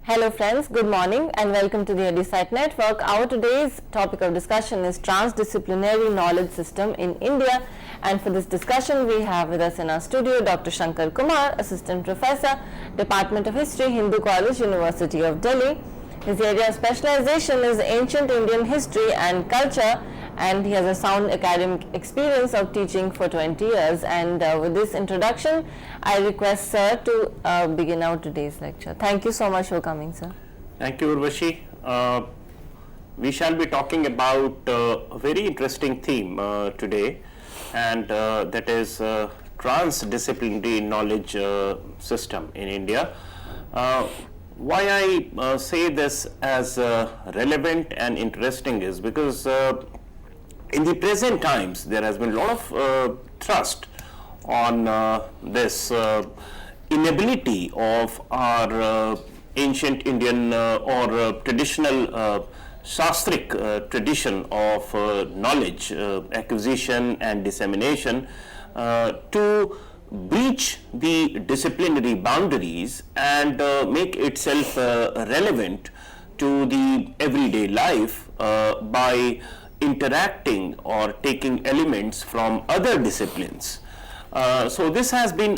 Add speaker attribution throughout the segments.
Speaker 1: Hello friends, good morning and welcome to the EduSite Network. Our today's topic of discussion is Transdisciplinary Knowledge System in India, and for this discussion we have with us in our studio Dr. Shankar Kumar, Assistant Professor, Department of History, Hindu College, University of Delhi. His area of specialization is Ancient Indian History and Culture, and he has a sound academic experience of teaching for 20 years. And with this introduction, I request Sir to begin our today's lecture. Thank you so much for coming, Sir.
Speaker 2: Thank you, Urvashi. We shall be talking about a very interesting theme today, and that is Transdisciplinary Knowledge System in India. Why I say this as relevant and interesting is because in the present times there has been a lot of thrust on this inability of our ancient Indian or traditional Shastric tradition of knowledge acquisition and dissemination to breach the disciplinary boundaries and make itself relevant to the everyday life by interacting or taking elements from other disciplines. So this has been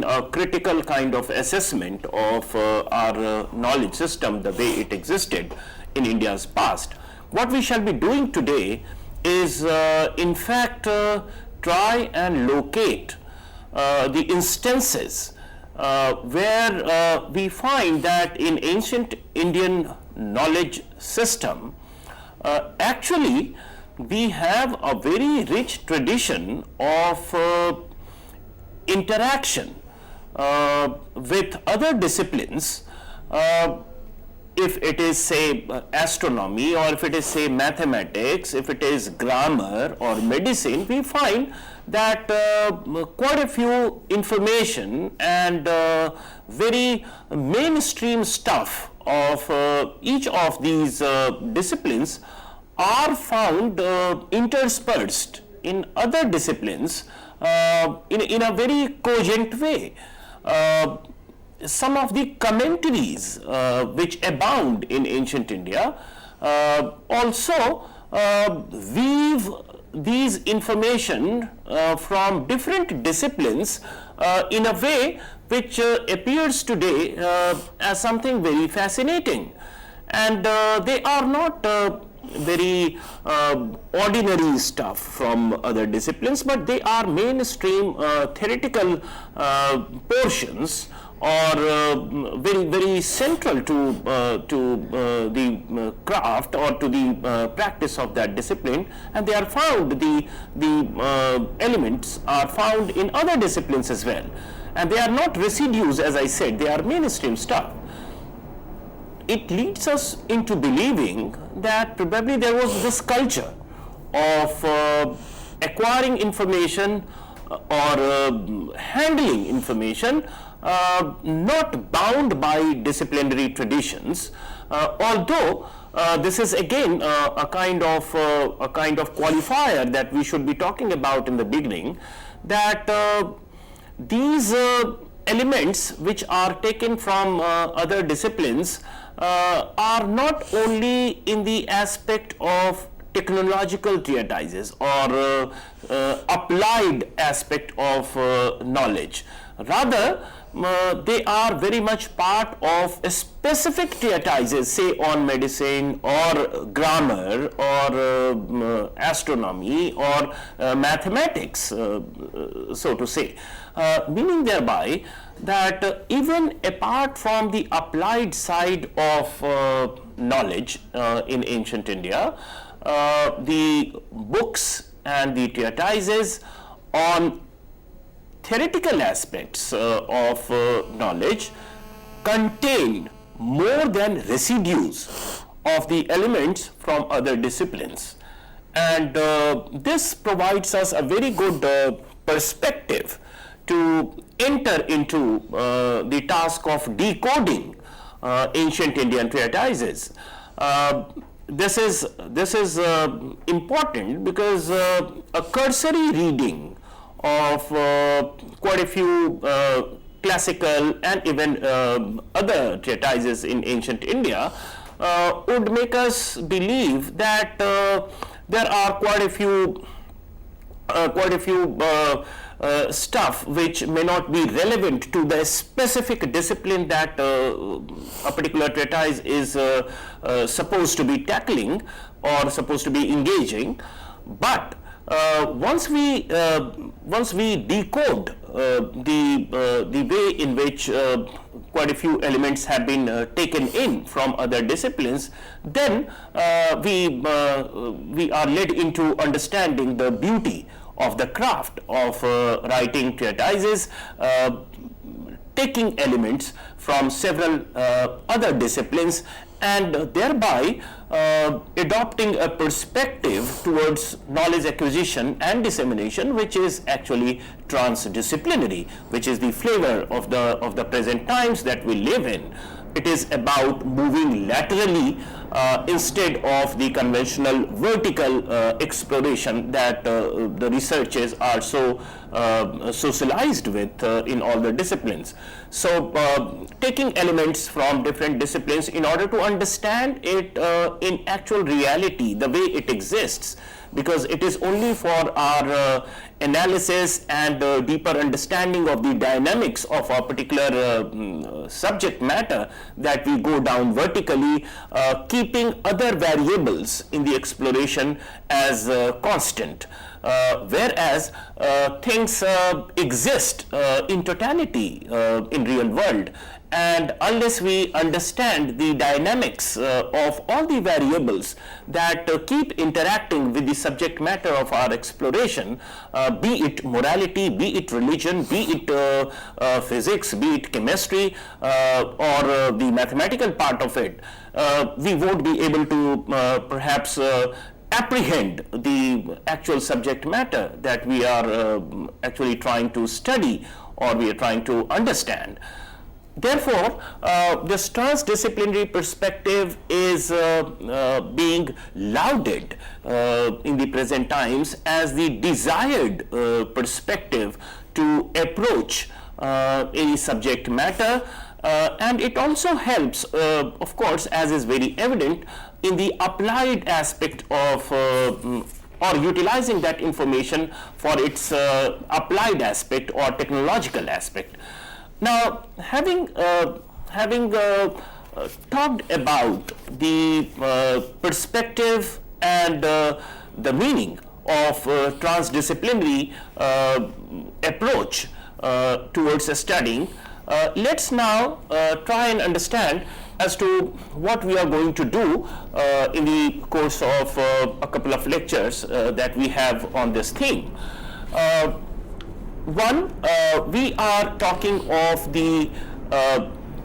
Speaker 2: a critical kind of assessment of our knowledge system, the way it existed in India's past. What we shall be doing today is in fact try and locate the instances where we find that in ancient Indian knowledge system actually we have a very rich tradition of interaction with other disciplines. If it is say astronomy, or if it is say mathematics, if it is grammar or medicine, we find that quite a few information and very mainstream stuff of each of these disciplines are found interspersed in other disciplines in a very cogent way. Some of the commentaries which abound in ancient India also weave these information from different disciplines in a way which appears today as something very fascinating, and they are not very ordinary stuff from other disciplines, but they are mainstream theoretical portions or very central to the craft or to the practice of that discipline, and they are found, the elements are found in other disciplines as well, and they are not residues, as I said, they are mainstream stuff. It leads us into believing that probably there was this culture of acquiring information or handling information not bound by disciplinary traditions, although this is again a kind of qualifier that we should be talking about in the beginning, that these elements which are taken from other disciplines are not only in the aspect of technological treatises or applied aspect of knowledge. Rather, they are very much part of a specific treatises, say on medicine or grammar or astronomy or mathematics, so to say, meaning thereby that even apart from the applied side of knowledge in ancient India, the books and the treatises on theoretical aspects of knowledge contain more than residues of the elements from other disciplines, and this provides us a very good perspective to enter into the task of decoding ancient Indian treatises. This is important because a cursory reading of quite a few classical and even other treatises in ancient India would make us believe that there are quite a few stuff which may not be relevant to the specific discipline that a particular treatise is supposed to be tackling or supposed to be engaging. But once we decode the way in which quite a few elements have been taken in from other disciplines, then we are led into understanding the beauty of the craft of writing treatises, taking elements from several other disciplines and thereby adopting a perspective towards knowledge acquisition and dissemination which is actually transdisciplinary, which is the flavor of the present times that we live in. It is about moving laterally instead of the conventional vertical exploration that the researchers are so socialized with in all the disciplines. So taking elements from different disciplines in order to understand it in actual reality, the way it exists, because it is only for our analysis and deeper understanding of the dynamics of a particular subject matter that we go down vertically, keeping other variables in the exploration as constant. Whereas things exist in totality in real world, and unless we understand the dynamics of all the variables that keep interacting with the subject matter of our exploration, be it morality, be it religion, be it physics, be it chemistry, or the mathematical part of it, we won't be able to perhaps apprehend the actual subject matter that we are actually trying to study or we are trying to understand. Therefore, this transdisciplinary perspective is being lauded in the present times as the desired perspective to approach any subject matter, and it also helps, of course, as is very evident, in the applied aspect of or utilizing that information for its applied aspect or technological aspect. Now, having talked about the perspective and the meaning of transdisciplinary approach towards studying, let's now try and understand as to what we are going to do in the course of a couple of lectures that we have on this theme. One, we are talking of the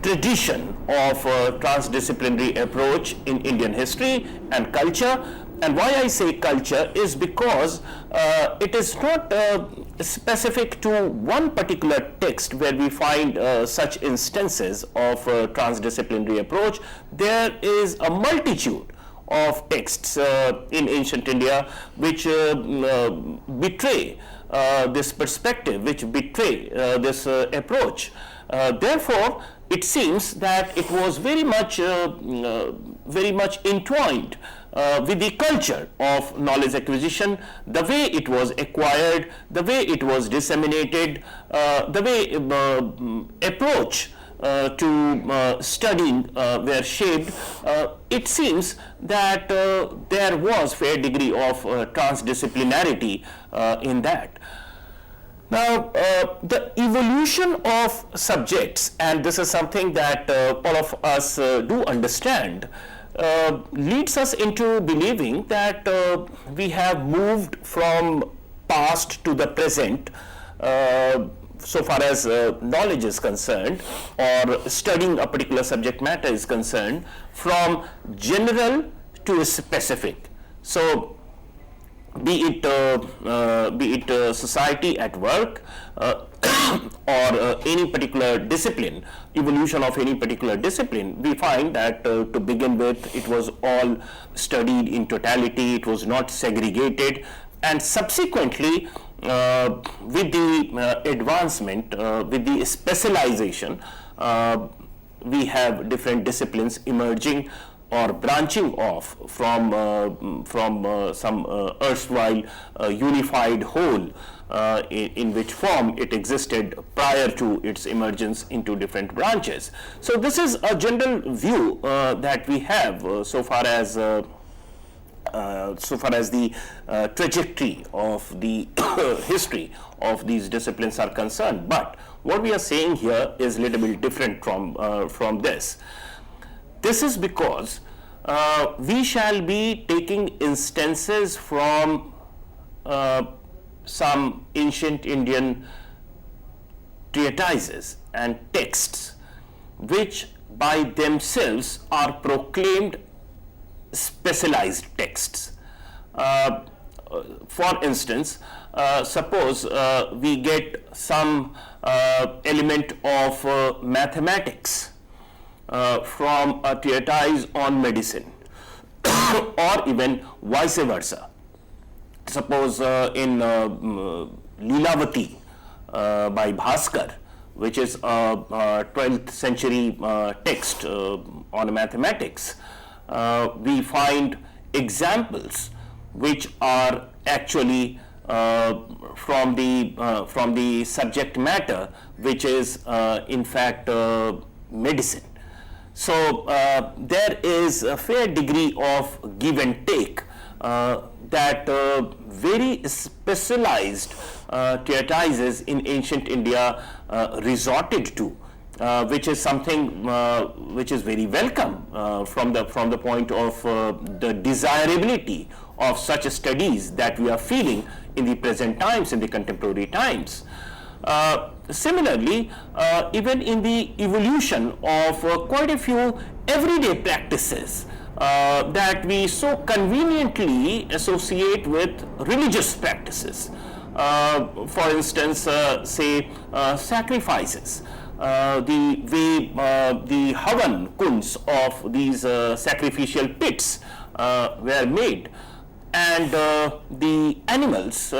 Speaker 2: tradition of transdisciplinary approach in Indian history and culture. And why I say culture is because it is not specific to one particular text where we find such instances of transdisciplinary approach. There is a multitude of texts in ancient India which betray this perspective, which betray this approach. Therefore, it seems that it was very much entwined with the culture of knowledge acquisition, the way it was acquired, the way it was disseminated, the way approach to studying were shaped. It seems that there was fair degree of transdisciplinarity in that. Now, the evolution of subjects, and this is something that all of us do understand, leads us into believing that we have moved from past to the present so far as knowledge is concerned, or studying a particular subject matter is concerned, from general to specific. So, be it society at work or any particular discipline, evolution of any particular discipline, we find that to begin with it was all studied in totality, it was not segregated, and subsequently with the advancement, with the specialization, we have different disciplines emerging or branching off from some erstwhile unified whole, in which form it existed prior to its emergence into different branches. So this is a general view that we have so far as the trajectory of the history of these disciplines are concerned. But what we are saying here is a little bit different from this. This is because we shall be taking instances from some ancient Indian treatises and texts which by themselves are proclaimed specialized texts. For instance, suppose we get some element of mathematics from a treatise on medicine, or even vice versa. Suppose in Leelavati by Bhaskar, which is a 12th century text on mathematics, we find examples which are actually from the subject matter, which is in fact medicine. So there is a fair degree of give and take that very specialized treatises in ancient India resorted to, which is something which is very welcome from the point of the desirability of such studies that we are feeling in the present times, in the contemporary times. Similarly, even in the evolution of quite a few everyday practices that we so conveniently associate with religious practices. For instance, say sacrifices. The way the Havan kunds of these sacrificial pits were made, and the animals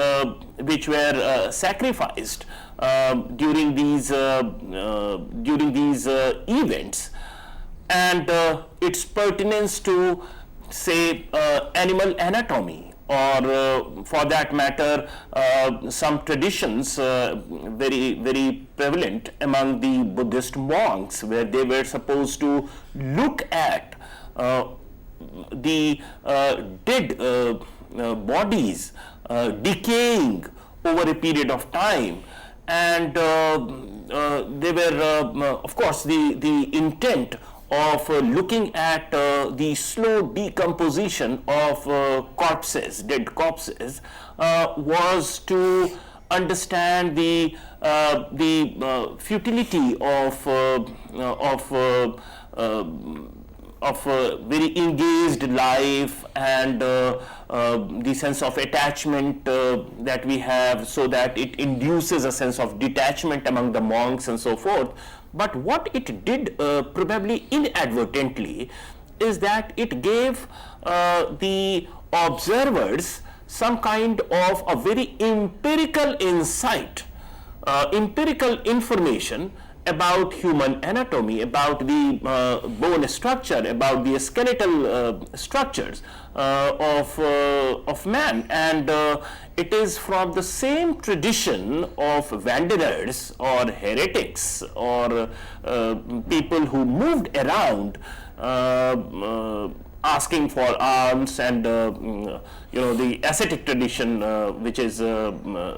Speaker 2: which were sacrificed during these events, and its pertinence to, say, animal anatomy, or for that matter some traditions very prevalent among the Buddhist monks, where they were supposed to look at the dead bodies decaying over a period of time, and they were of course the intent of looking at the slow decomposition of corpses, dead corpses, was to understand the futility of very engaged life, and the sense of attachment that we have, so that it induces a sense of detachment among the monks and so forth. But what it did probably inadvertently is that it gave the observers some kind of a very empirical insight, empirical information about human anatomy, about the bone structure, about the skeletal structures of man, and it is from the same tradition of wanderers or heretics or people who moved around asking for alms, and the ascetic tradition, which is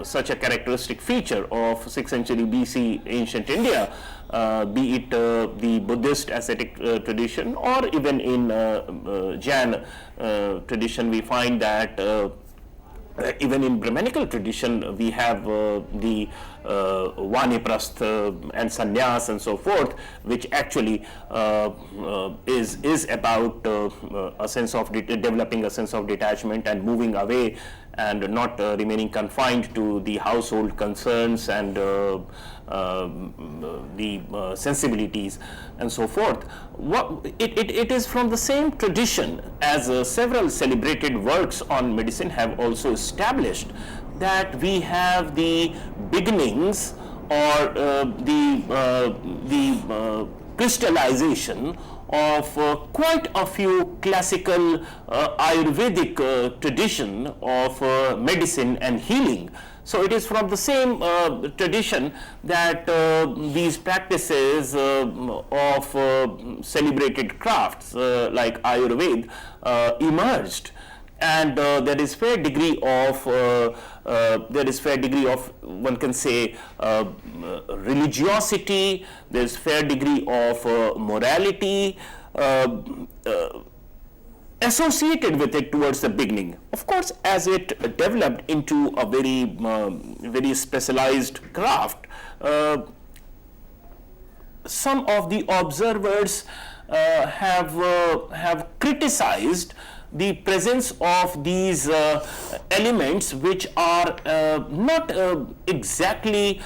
Speaker 2: such a characteristic feature of 6th century BC ancient India, be it the Buddhist ascetic tradition, or even in Jain tradition, we find that even in Brahmanical tradition we have the Vaniprastha and Sannyas and so forth, which actually is about a sense of developing a sense of detachment and moving away, and not remaining confined to the household concerns and the sensibilities and so forth. It is from the same tradition as several celebrated works on medicine have also established, that we have the beginnings or the crystallization of quite a few classical Ayurvedic tradition of medicine and healing. So it is from the same tradition that these practices of celebrated crafts like Ayurveda emerged, and there is fair degree of one can say religiosity. There is fair degree of morality associated with it towards the beginning. Of course, as it developed into a very specialized craft, some of the observers have criticized the presence of these elements which are not exactly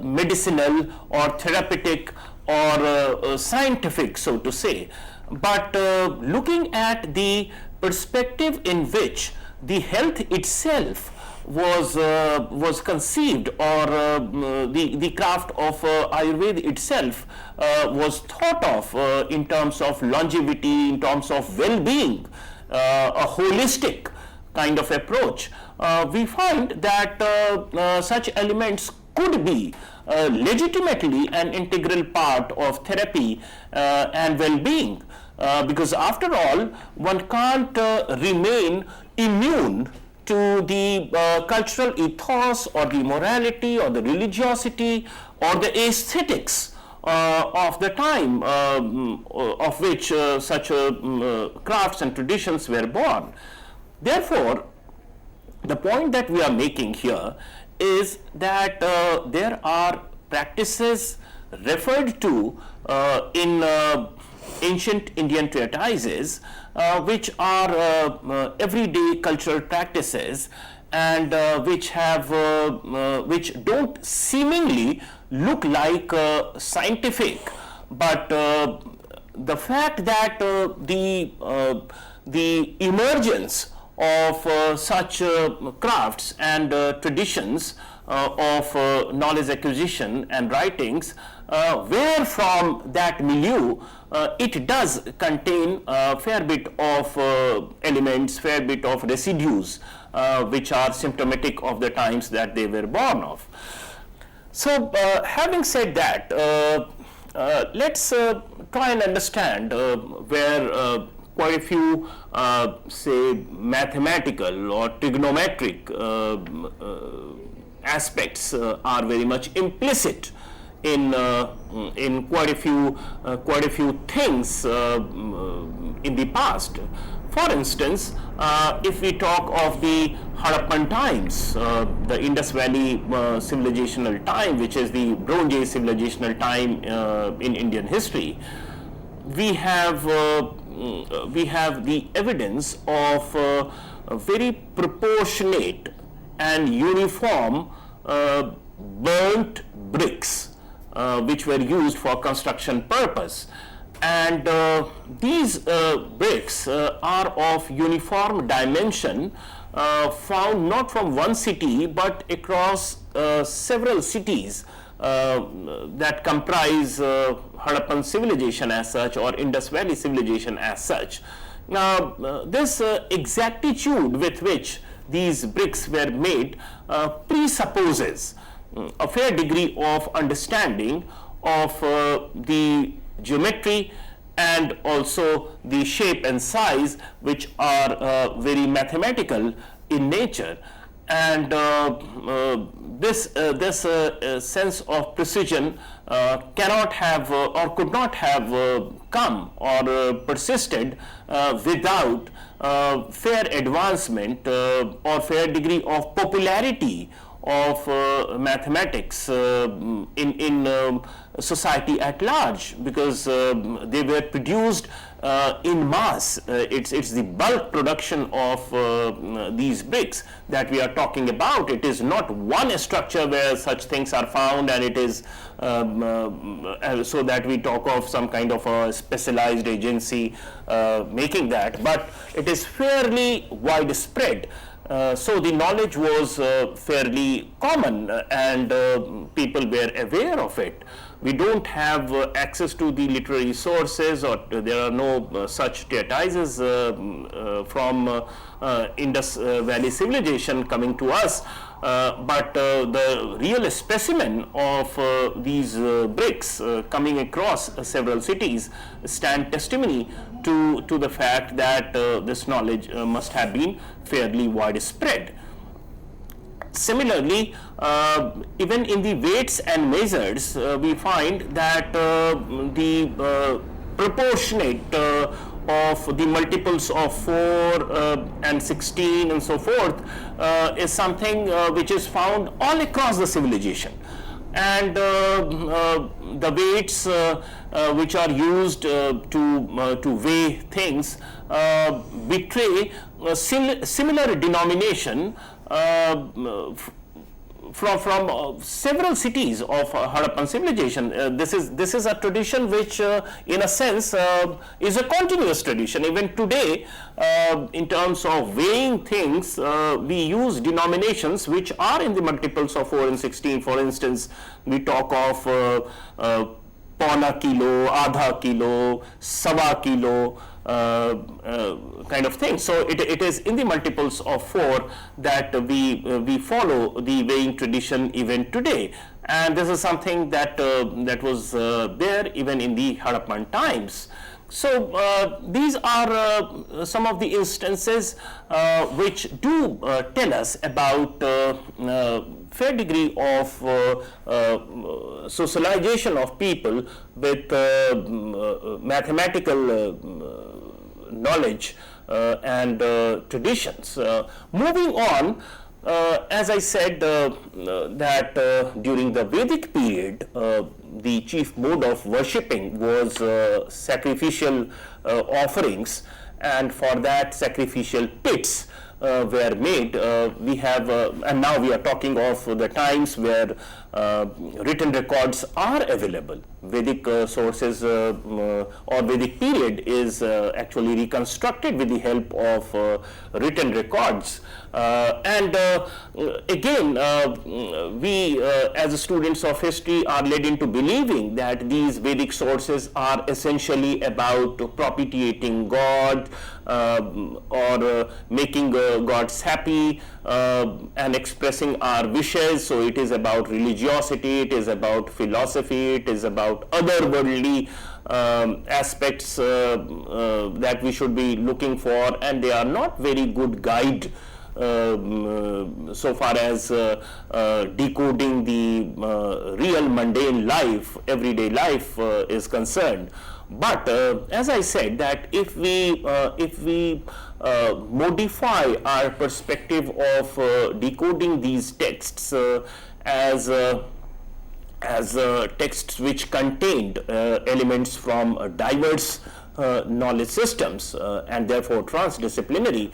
Speaker 2: medicinal or therapeutic or scientific, so to say, but looking at the perspective in which the health itself was conceived, or the craft of Ayurveda itself was thought of in terms of longevity, in terms of well-being, a holistic kind of approach, we find that such elements could be legitimately an integral part of therapy and well-being, because after all, one can't remain immune to the cultural ethos or the morality or the religiosity or the aesthetics of the time of which such crafts and traditions were born. Therefore, the point that we are making here is that there are practices referred to in ancient Indian treatises which are everyday cultural practices, and which don't seemingly look like scientific, but the fact that the emergence of such crafts and traditions of knowledge acquisition and writings, where from that milieu it does contain a fair bit of elements, fair bit of residues which are symptomatic of the times that they were born of. So having said that, let's try and understand where quite a few say mathematical or trigonometric aspects are very much implicit in quite a few things in the past. For instance, if we talk of the Harappan times, the Indus Valley civilizational time, which is the Bronze Age civilizational time in Indian history, we have the evidence of very proportionate and uniform burnt bricks which were used for construction purpose. And these bricks are of uniform dimension, found not from one city but across several cities that comprise Harappan civilization as such, or Indus Valley civilization as such. Now, this exactitude with which these bricks were made presupposes a fair degree of understanding of the geometry and also the shape and size, which are very mathematical in nature. And this sense of precision cannot have or could not have come or persisted without fair advancement or fair degree of popularity of mathematics in society at large, because they were produced in mass. It's the bulk production of these bricks that we are talking about. It is not one structure where such things are found, and it is so that we talk of some kind of a specialized agency making that, but it is fairly widespread. So the knowledge was fairly common and people were aware of it. We don't have access to the literary sources, or there are no such treatises from Indus Valley civilization coming to us. But the real specimen of these bricks coming across several cities stand testimony to the fact that this knowledge must have been fairly widespread. Similarly, even in the weights and measures, we find that the proportionate of the multiples of 4 and 16 and so forth is something which is found all across the civilization. And the weights which are used to weigh things betray similar denomination from several cities of Harappan civilization. This is a tradition which, in a sense, is a continuous tradition. Even today, in terms of weighing things, we use denominations which are in the multiples of 4 and 16. For instance, we talk of pauna kilo, adha kilo, sawa kilo, kind of thing. So it is in the multiples of 4 that we follow the weighing tradition even today, and this is something that that was there even in the Harappan times. So these are some of the instances which do tell us about fair degree of socialization of people with mathematical knowledge and traditions. Moving on, as I said that during the Vedic period, the chief mode of worshipping was sacrificial offerings, and for that sacrificial pits were made. We have, and now we are talking of the times where written records are available. Vedic sources or Vedic period is actually reconstructed with the help of written records. And again, we as students of history are led into believing that these Vedic sources are essentially about propitiating God or making gods happy and expressing our wishes. So it is about religiosity, it is about philosophy, it is about otherworldly aspects that we should be looking for, and they are not very good guide so far as decoding the real mundane life, everyday life is concerned. But as I said, that if we modify our perspective of decoding these texts as texts which contained elements from diverse knowledge systems and therefore transdisciplinary,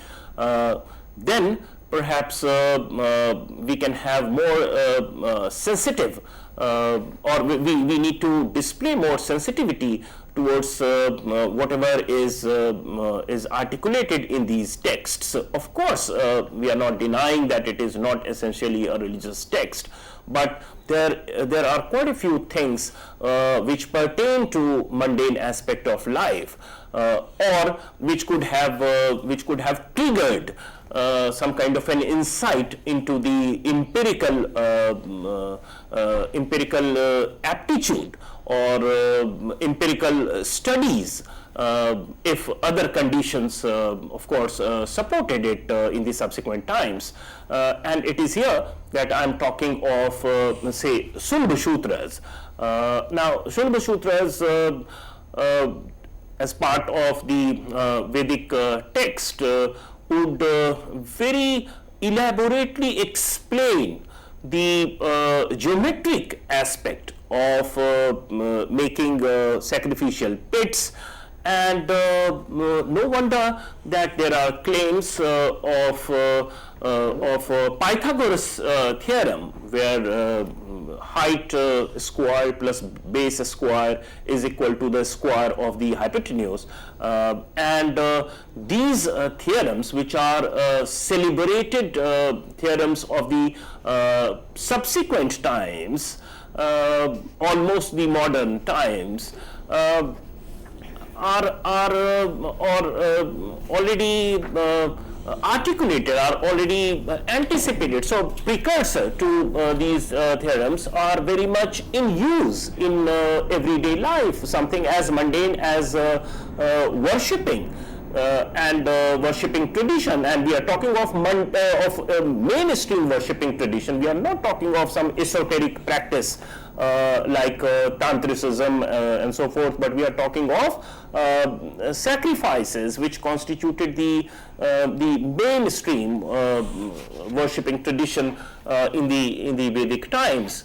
Speaker 2: then perhaps we can have more sensitive or we need to display more sensitivity towards whatever is articulated in these texts. Of course, we are not denying that it is not essentially a religious text, but there are quite a few things which pertain to mundane aspect of life, or which could have triggered some kind of an insight into the empirical aptitude or empirical studies, if other conditions of course supported it in the subsequent times. And it is here that I am talking of say Sulba Sutras. Now Sulba Sutras as part of the Vedic text would very elaborately explain the geometric aspect of making sacrificial pits and no wonder that there are claims of Pythagoras theorem, where height square plus base square is equal to the square of the hypotenuse, and these theorems, which are celebrated theorems of the subsequent times, almost the modern times, are already articulated, are already anticipated. So precursor to these theorems are very much in use in everyday life, something as mundane as worshipping and worshipping tradition, and we are talking of mainstream worshipping tradition. We are not talking of some esoteric practice like tantricism and so forth, but we are talking of sacrifices which constituted the mainstream worshipping tradition in the Vedic times.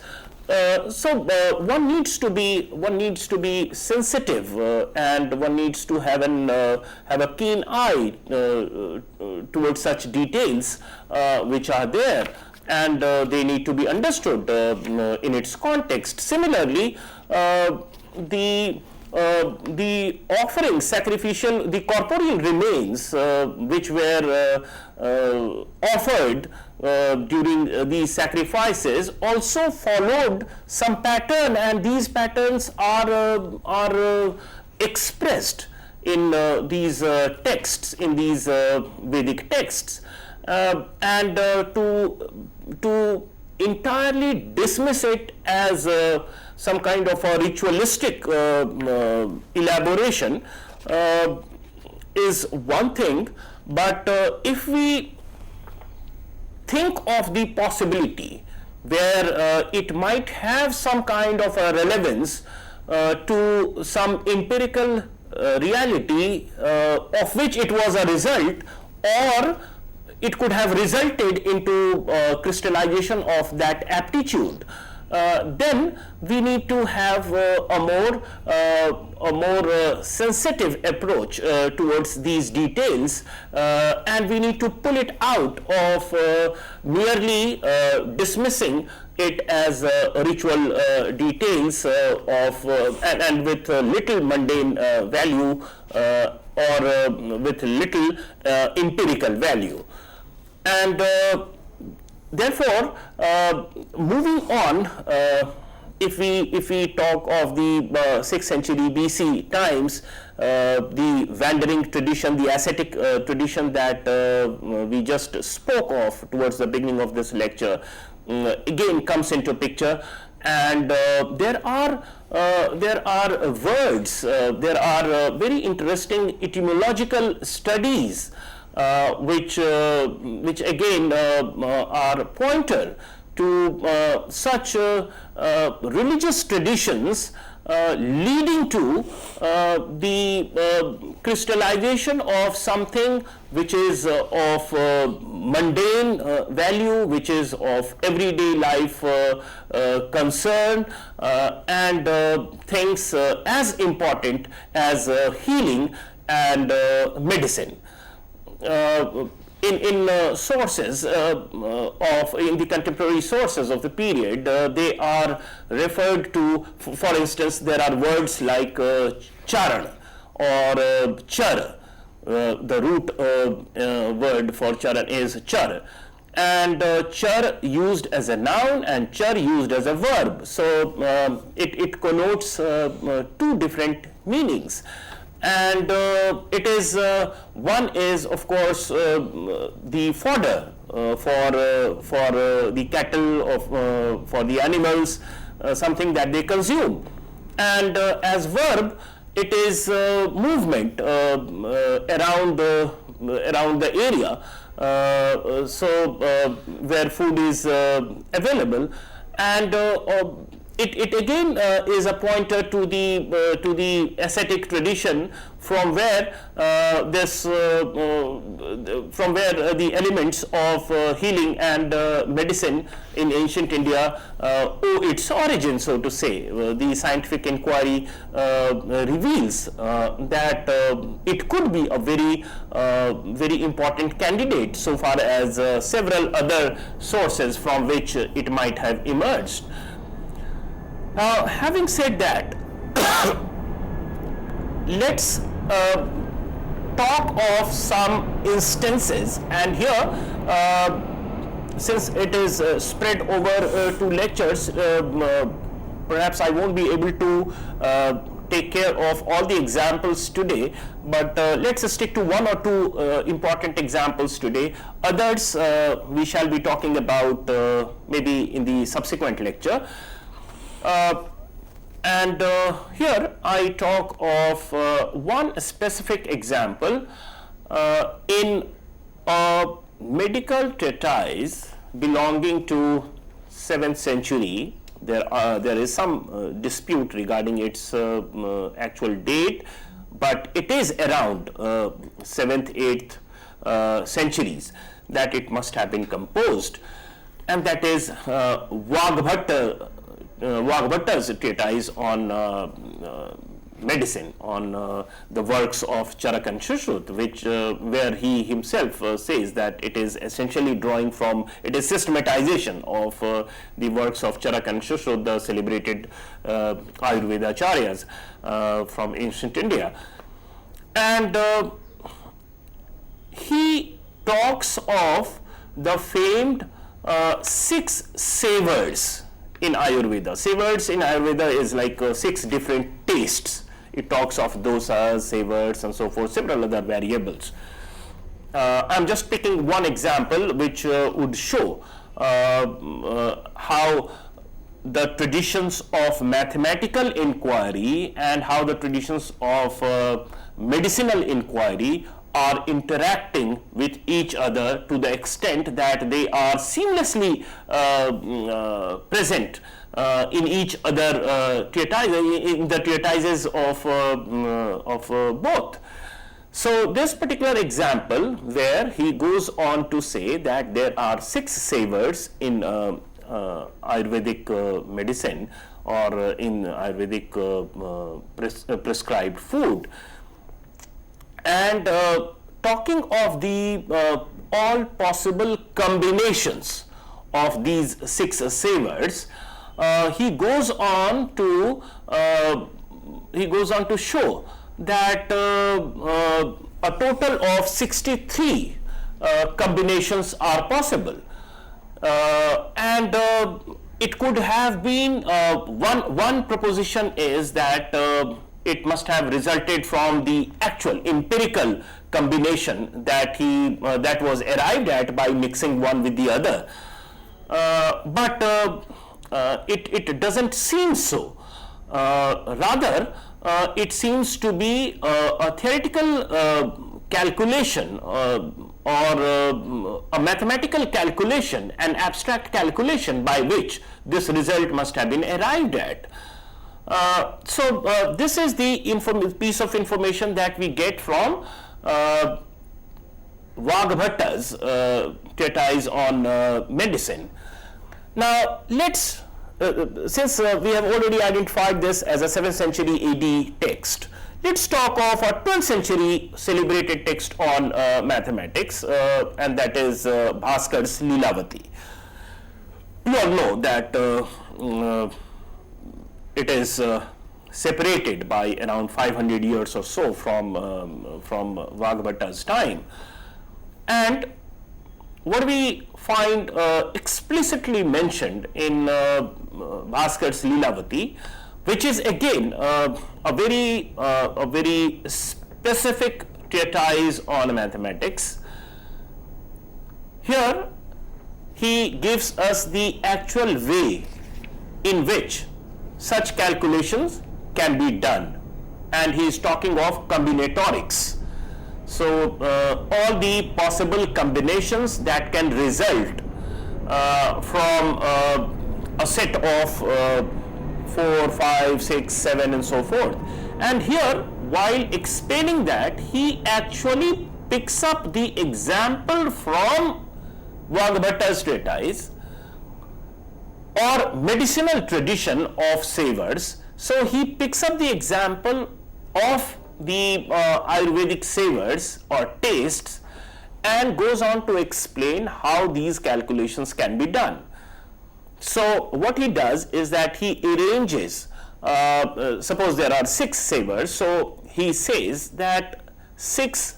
Speaker 2: So one needs to be sensitive, and one needs to have a keen eye towards such details which are there, and they need to be understood in its context. Similarly, the offering sacrificial, the corporeal remains which were offered during these sacrifices also followed some pattern, and these patterns are expressed in these texts, in these Vedic texts, and to entirely dismiss it as some kind of a ritualistic elaboration is one thing, but if we think of the possibility where it might have some kind of a relevance to some empirical reality of which it was a result, or it could have resulted into crystallization of that aptitude, then we need to have a more sensitive approach towards these details, and we need to pull it out of merely dismissing it as ritual details and with little mundane value or with little empirical value. And therefore, moving on, if we talk of the 6th century BC times, the wandering tradition, the ascetic tradition that we just spoke of towards the beginning of this lecture, again comes into picture, and there are words, there are very interesting etymological studies which again are pointer to such religious traditions leading to the crystallization of something which is of mundane value, which is of everyday life concern, and things as important as healing and medicine. In sources in the contemporary sources of the period, they are referred to. For instance, there are words like charan or char. The root word for charan is char, and char used as a noun and char used as a verb. So it connotes two different meanings. And it is one is, of course, the fodder for the cattle, for the animals, something that they consume, and as verb it is movement around the area, so where food is available, and it again is a pointer to the ascetic tradition from where the elements of healing and medicine in ancient India owe its origin, so to say. The scientific inquiry reveals that it could be a very important candidate so far as several other sources from which it might have emerged. Having said that, let's talk of some instances, and here since it is spread over 2 lectures, perhaps I won't be able to take care of all the examples today, but let's stick to 1 or 2 important examples today. Others we shall be talking about maybe in the subsequent lecture. And here I talk of one specific example in a medical treatise belonging to 7th century. There is some dispute regarding its actual date, but it is around 7th, 8th centuries that it must have been composed, and that is Vagbhatta's treatise on medicine, on the works of Charak and Shushruta, which where he himself says that it is essentially drawing from, it is systematization of the works of Charak and Shushruta, the celebrated Ayurveda acharyas from ancient India. And he talks of the famed 6 savors in Ayurveda. Savors in Ayurveda is like 6 different tastes. It talks of dosas, savors, and so forth, several other variables. I'm just picking one example which would show how the traditions of mathematical inquiry and how the traditions of medicinal inquiry are interacting with each other to the extent that they are seamlessly present in each other treatise, in the treatises of both. So this particular example, where he goes on to say that there are 6 savors in Ayurvedic medicine or in Ayurvedic prescribed food, and talking of the all possible combinations of these 6 savors, he goes on to show that a total of 63 combinations are possible, and it could have been one proposition is that it must have resulted from the actual empirical combination that that was arrived at by mixing one with the other, but it doesn't seem so. Rather, it seems to be a theoretical calculation or a mathematical calculation, an abstract calculation by which this result must have been arrived at. So this is the piece of information that we get from Vagbhatta's treatise on medicine. Now let's, since we have already identified this as a 7th century AD text, let's talk of a 12th century celebrated text on mathematics, and that is Bhaskar's Lilavati. You all know that it is separated by around 500 years or so from Vagbhatta's time, and what we find explicitly mentioned in Bhaskar's Lilavati, which is again a very specific treatise on mathematics. Here he gives us the actual way in which such calculations can be done, and he is talking of combinatorics. So all the possible combinations that can result from a set of 4, 5, 6, 7 and so forth. And here, while explaining that, he actually picks up the example from Vagbhatta's treatise or medicinal tradition of savors. So he picks up the example of the Ayurvedic savors or tastes and goes on to explain how these calculations can be done. So what he does is that he arranges, suppose there are 6 savors, so he says that 6,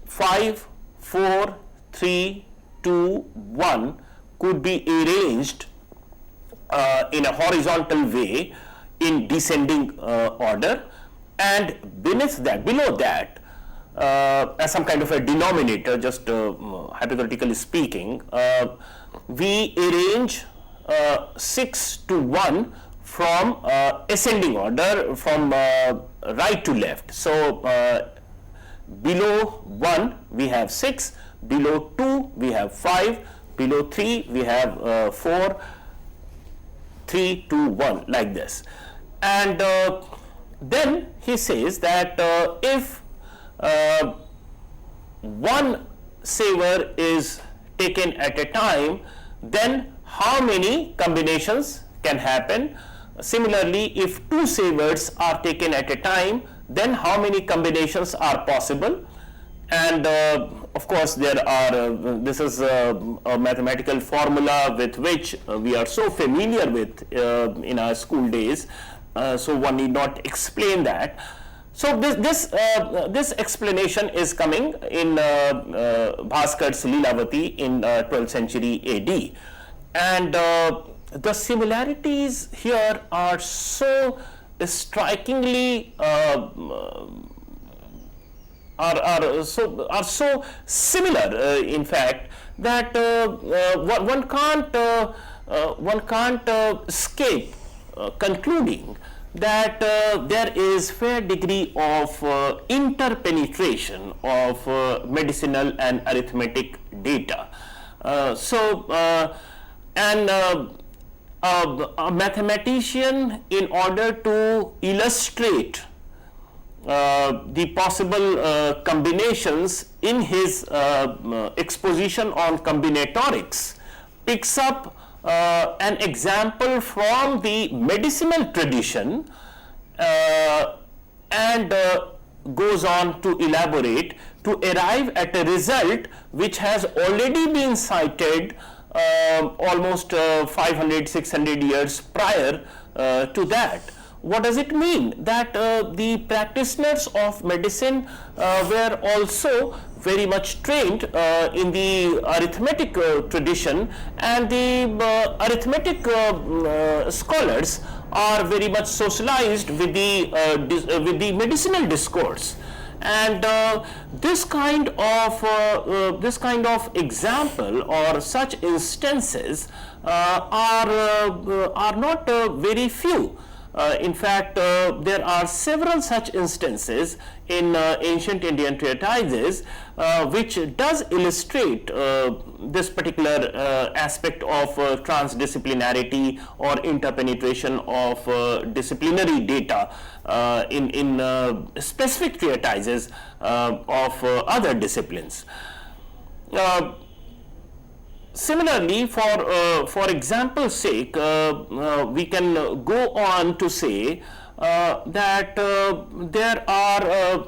Speaker 2: 5, 4, 3, 2, 1 could be arranged in a horizontal way in descending order, and beneath that, below that, as some kind of a denominator, just hypothetically speaking, we arrange 6 to 1 from ascending order from right to left. So below 1 we have 6, below 2 we have 5, below 3 we have 4, 3, 2, 1, like this. And then he says that if one savor is taken at a time, then how many combinations can happen? Similarly, if 2 savors are taken at a time, then how many combinations are possible? And of course, there are, this is a mathematical formula with which we are so familiar with in our school days, so one need not explain that. So this explanation is coming in Bhaskar's Lilavati in 12th century AD, and the similarities here are so strikingly are so similar, in fact, that one can't escape concluding that there is fair degree of interpenetration of medicinal and arithmetic data. A mathematician, in order to illustrate the possible combinations in his exposition on combinatorics, picks up an example from the medicinal tradition and goes on to elaborate to arrive at a result which has already been cited almost 500-600 years prior to that. What does it mean? That the practitioners of medicine were also very much trained in the arithmetic tradition, and the arithmetic scholars are very much socialized with the medicinal discourse. And this kind of example or such instances are not very few. In fact, there are several such instances in ancient Indian treatises which does illustrate this particular aspect of transdisciplinarity or interpenetration of disciplinary data in specific treatises of other disciplines. Similarly, for example's sake, we can go on to say that there are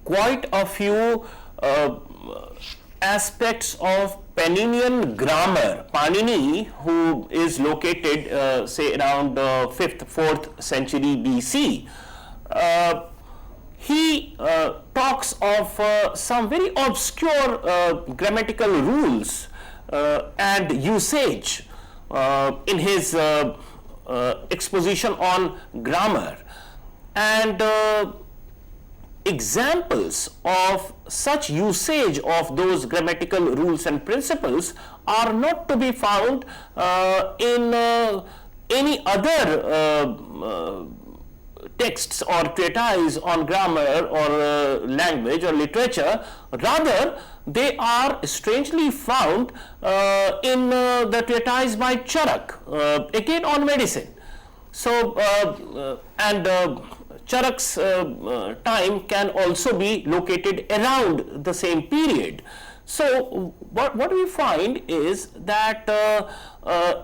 Speaker 2: quite a few aspects of Paninian grammar. Panini, who is located say around 5th, 4th century BC, he talks of some very obscure grammatical rules and usage in his exposition on grammar, and examples of such usage of those grammatical rules and principles are not to be found in any other texts or treatise on grammar or language or literature. Rather, they are strangely found in the treatise by Charak, again on medicine. So, Charak's time can also be located around the same period. So, what we find is that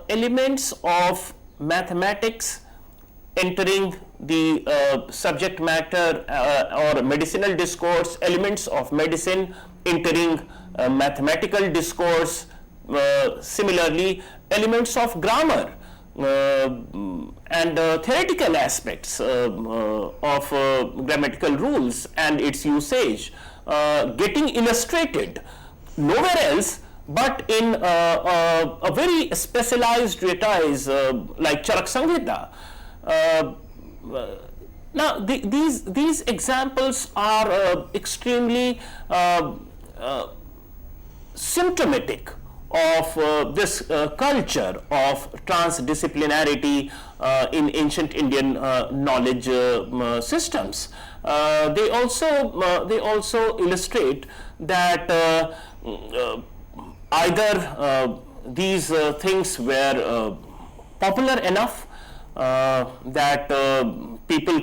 Speaker 2: elements of mathematics entering the subject matter or medicinal discourse, elements of medicine entering mathematical discourse, similarly elements of grammar and theoretical aspects of grammatical rules and its usage getting illustrated nowhere else but in a very specialized treatise like Charak Samhita. Now, these examples are extremely symptomatic of this culture of transdisciplinarity in ancient Indian knowledge systems. They also illustrate that either these things were popular enough that people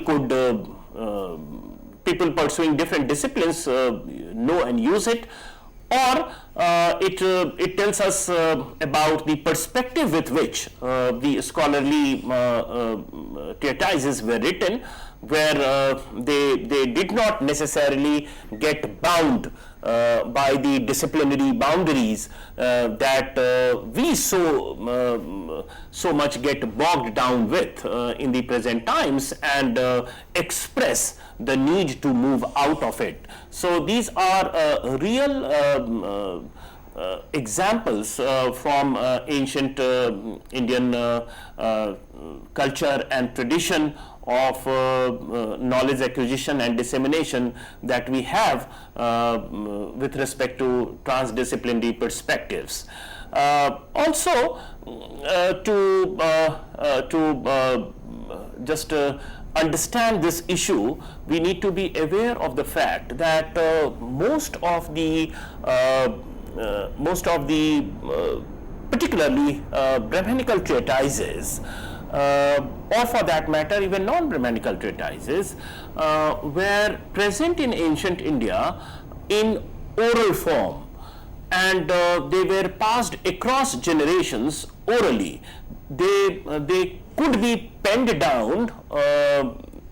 Speaker 2: pursuing different disciplines know and use it, or it tells us about the perspective with which the scholarly treatises were written, where they did not necessarily get bound by the disciplinary boundaries that we so much get bogged down with in the present times, and express the need to move out of it. So these are real examples from ancient Indian culture and tradition of knowledge acquisition and dissemination that we have with respect to transdisciplinary perspectives. Also, to just understand this issue, we need to be aware of the fact that most of the particularly Brahmanical treatises, or for that matter even non-Brahmanical treatises, were present in ancient India in oral form, and they were passed across generations orally. They could be penned down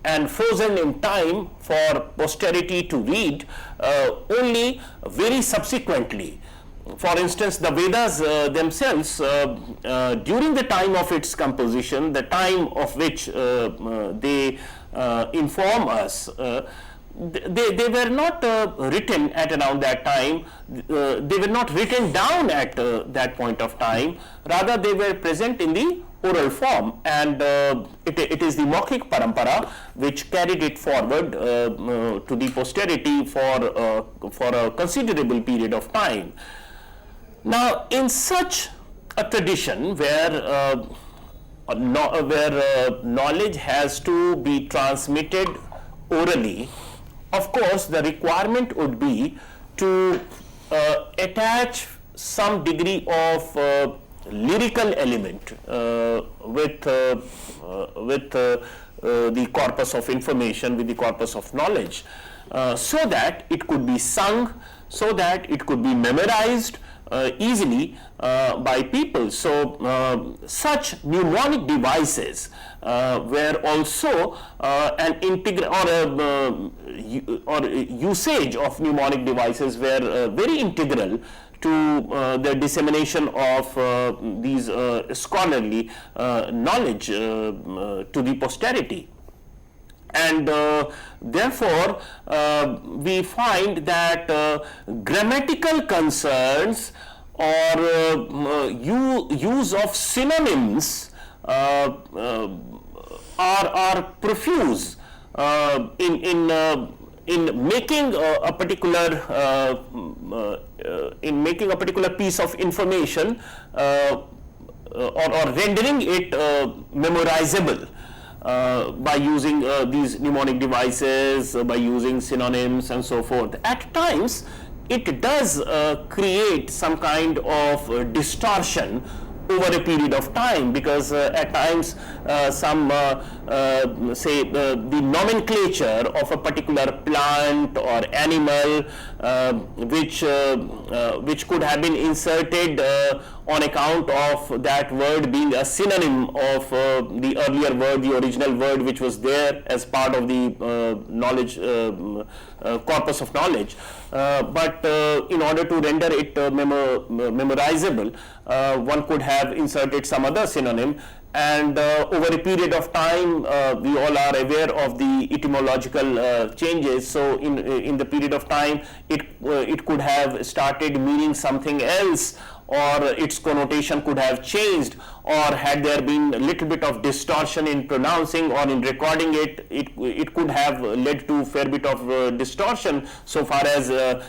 Speaker 2: and frozen in time for posterity to read only very subsequently. For instance, the Vedas themselves, during the time of its composition, the time of which they inform us, they were not written at around that time, they were not written down at that point of time, rather they were present in the oral form, and it is the Maukhik Parampara which carried it forward to the posterity for a considerable period of time. Now, in such a tradition where knowledge has to be transmitted orally, of course, the requirement would be to attach some degree of lyrical element with the corpus of information, with the corpus of knowledge, so that it could be sung, so that it could be memorized easily by people. So such mnemonic devices were also an integral, or usage of mnemonic devices were very integral to the dissemination of these scholarly knowledge to the posterity. And therefore, we find that grammatical concerns or use of synonyms are profuse in making a particular piece of information or rendering it memorizable. by using these mnemonic devices, by using synonyms and so forth. At times, it does create some kind of distortion over a period of time, because at times the nomenclature of a particular plant or animal which could have been inserted on account of that word being a synonym of the earlier word, the original word which was there as part of the knowledge corpus of knowledge. But in order to render it memorizable, one could have inserted some other synonym, and over a period of time we all are aware of the etymological changes. So in the period of time it could have started meaning something else, or its connotation could have changed, or had there been a little bit of distortion in pronouncing or in recording it could have led to a fair bit of distortion so far as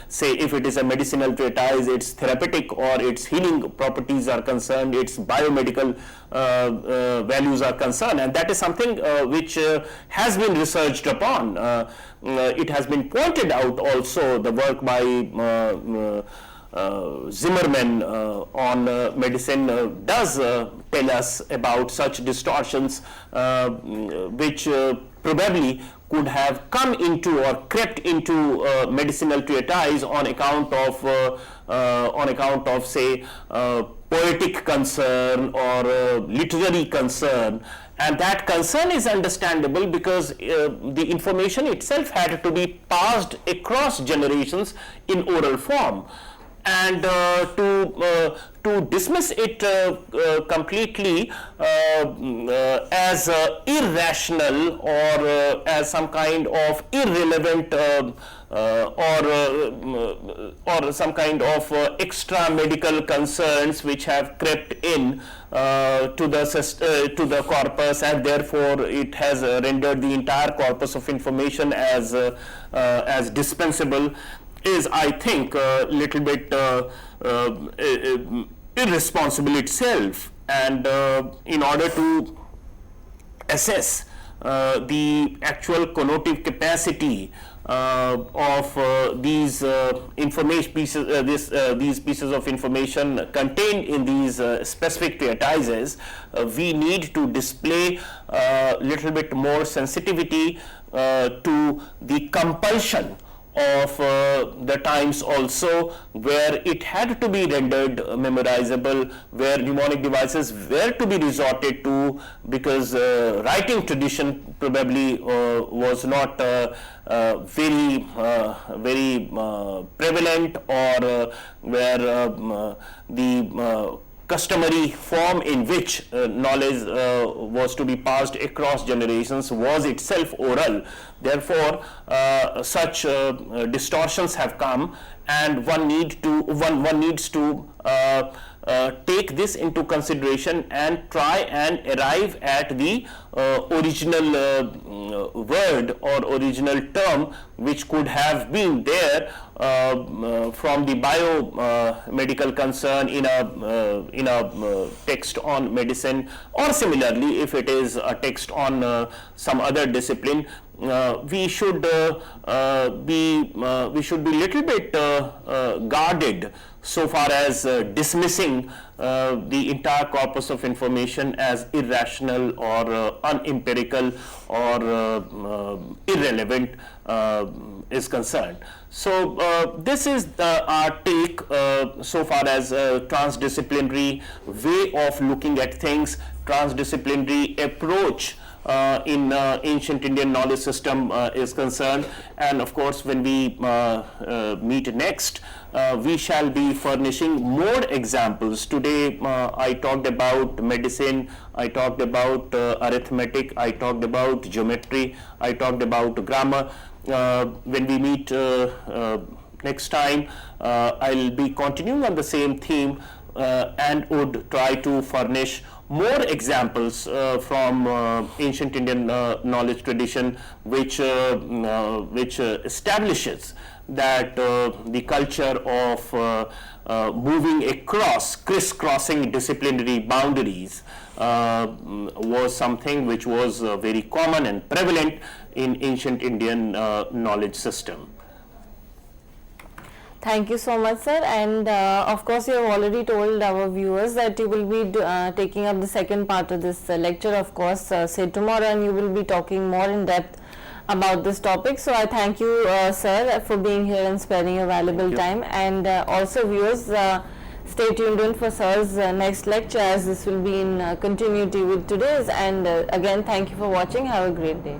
Speaker 2: say if it is a medicinal treatise, its therapeutic or its healing properties are concerned, its biomedical values are concerned, and that is something which has been researched upon. It has been pointed out also, the work by Zimmerman on medicine does tell us about such distortions which probably could have come into or crept into medicinal treatise on account of say poetic concern or literary concern. And that concern is understandable because the information itself had to be passed across generations in oral form. And to dismiss it completely as irrational or as some kind of irrelevant or some kind of extra medical concerns which have crept in to the corpus, and therefore it has rendered the entire corpus of information as dispensable, is, I think, a little bit irresponsible itself. And in order to assess the actual connotative capacity of these information pieces, these pieces of information contained in these specific treatises, we need to display a little bit more sensitivity to the compulsion of the times also, where it had to be rendered memorizable, where mnemonic devices were to be resorted to, because writing tradition probably was not very prevalent, or where the customary form in which knowledge was to be passed across generations was itself oral. Therefore, such distortions have come, and one needs to take this into consideration and try and arrive at the original word or original term which could have been there from the biomedical concern in a text on medicine, or similarly if it is a text on some other discipline. We should be little bit guarded so far as dismissing the entire corpus of information as irrational or unempirical or irrelevant is concerned. So this is our take so far as transdisciplinary way of looking at things, transdisciplinary approach in ancient Indian knowledge system is concerned. And of course, when we meet next, we shall be furnishing more examples. Today I talked about medicine, I talked about arithmetic, I talked about geometry, I talked about grammar. When we meet next time, I'll be continuing on the same theme and would try to furnish more examples from ancient Indian knowledge tradition, which establishes that the culture of moving across, crisscrossing disciplinary boundaries was something which was very common and prevalent in ancient Indian knowledge system.
Speaker 1: Thank you so much, sir. And of course, you have already told our viewers that you will be taking up the second part of this lecture, of course, say tomorrow, and you will be talking more in depth about this topic. So I thank you, sir, for being here and sparing your valuable time. And also, viewers, stay tuned in for sir's next lecture, as this will be in continuity with today's. And again, thank you for watching. Have a great day.